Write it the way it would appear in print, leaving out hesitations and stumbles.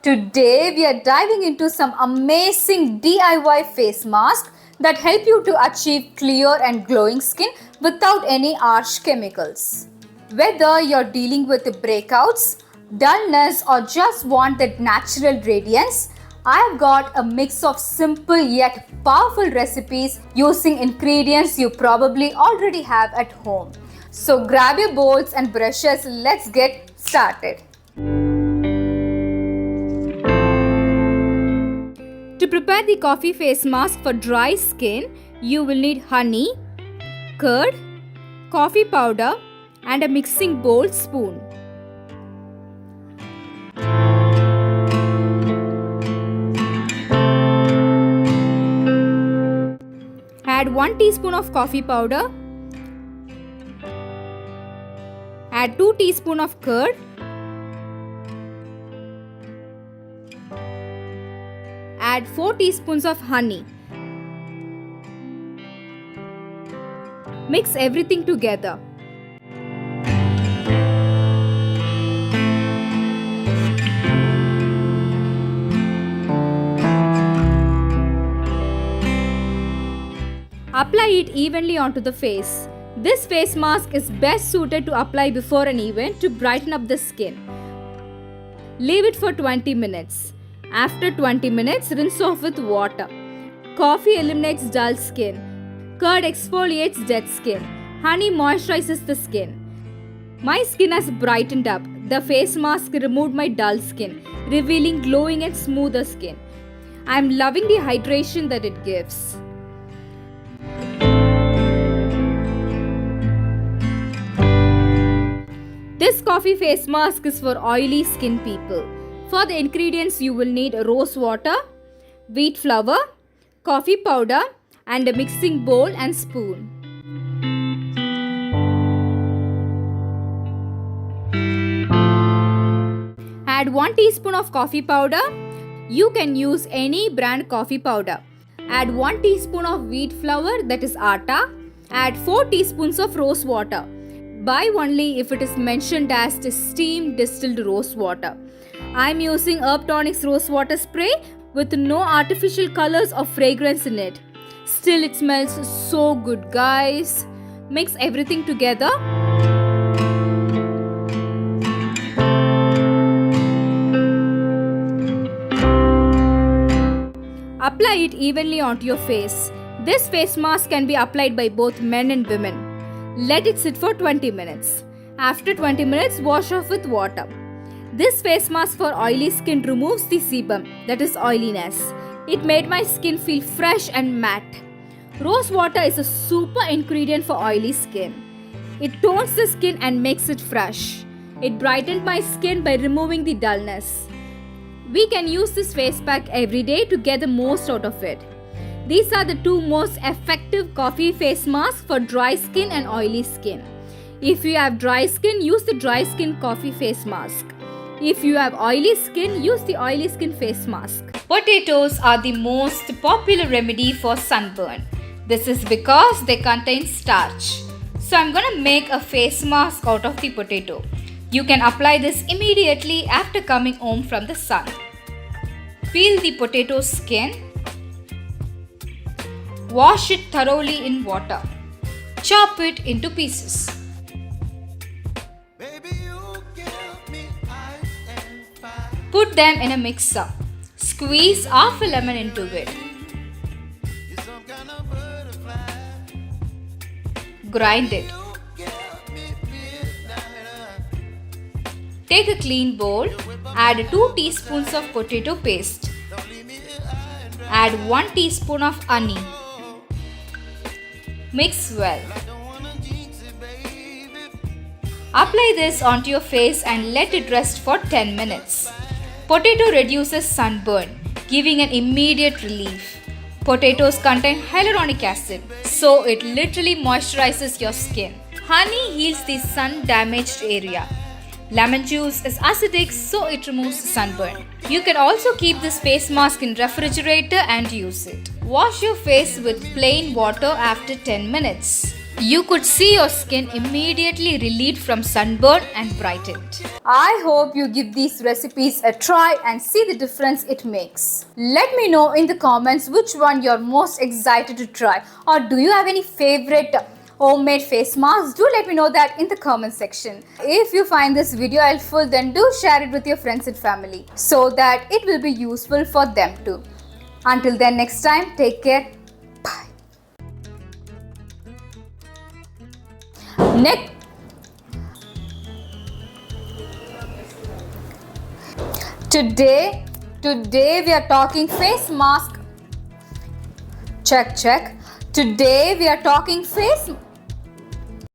Today we are diving into some amazing DIY face masks that help you to achieve clear and glowing skin without any harsh chemicals. Whether you're dealing with breakouts, dullness or just want that natural radiance, I've got a mix of simple yet powerful recipes using ingredients you probably already have at home. So grab your bowls and brushes, let's get started. To prepare the coffee face mask for dry skin, you will need honey, curd, coffee powder and a mixing bowl spoon. Add 1 teaspoon of coffee powder. Add 2 teaspoons of curd. Add 4 teaspoons of honey. Mix everything together. Apply it evenly onto the face. This face mask is best suited to apply before an event to brighten up the skin. Leave it for 20 minutes. After 20 minutes, rinse off with water. Coffee eliminates dull skin. Curd exfoliates dead skin. Honey moisturizes the skin. My skin has brightened up. The face mask removed my dull skin, revealing glowing and smoother skin. I am loving the hydration that it gives. This coffee face mask is for oily skin people. For the ingredients, you will need rose water, wheat flour, coffee powder and a mixing bowl and spoon. Add 1 teaspoon of coffee powder. You can use any brand coffee powder. Add 1 teaspoon of wheat flour, that is atta. Add 4 teaspoons of rose water. Buy only if it is mentioned as steamed distilled rose water. I am using Herb Tonic's rose water spray with no artificial colors or fragrance in it. Still, it smells so good, guys. Mix everything together. Apply it evenly onto your face. This face mask can be applied by both men and women. Let it sit for 20 minutes. After 20 minutes, wash off with water. This face mask for oily skin removes the sebum, that is oiliness. It made my skin feel fresh and matte. Rose water is a super ingredient for oily skin. It tones the skin and makes it fresh. It brightened my skin by removing the dullness. We can use this face pack every day to get the most out of it. These are the two most effective coffee face masks for dry skin and oily skin. If you have dry skin, use the dry skin coffee face mask. If you have oily skin, use the oily skin face mask. Potatoes are the most popular remedy for sunburn. This is because they contain starch. So I'm gonna make a face mask out of the potato. You can apply this immediately after coming home from the sun. Peel the potato skin. Wash it thoroughly in water. Chop it into pieces. Put them in a mixer. Squeeze half a lemon into it. Grind it. Take a clean bowl. Add 2 teaspoons of potato paste. Add 1 teaspoon of honey. Mix well. Apply this onto your face and let it rest for 10 minutes. Potato reduces sunburn, giving an immediate relief. Potatoes contain hyaluronic acid, so it literally moisturizes your skin. Honey heals the sun-damaged area. Lemon juice is acidic, so it removes sunburn. You can also keep this face mask in refrigerator and use it. Wash your face with plain water after 10 minutes. You could see your skin immediately relieved from sunburn and brightened. I hope you give these recipes a try and see the difference it makes. Let me know in the comments which one you're most excited to try, or do you have any favorite homemade face masks? Do let me know that in the comment section. If you find this video helpful, then do share it with your friends and family so that it will be useful for them too. Until then, next time, take care. Bye. Next. Today we are talking face mask. Check. Today we are talking face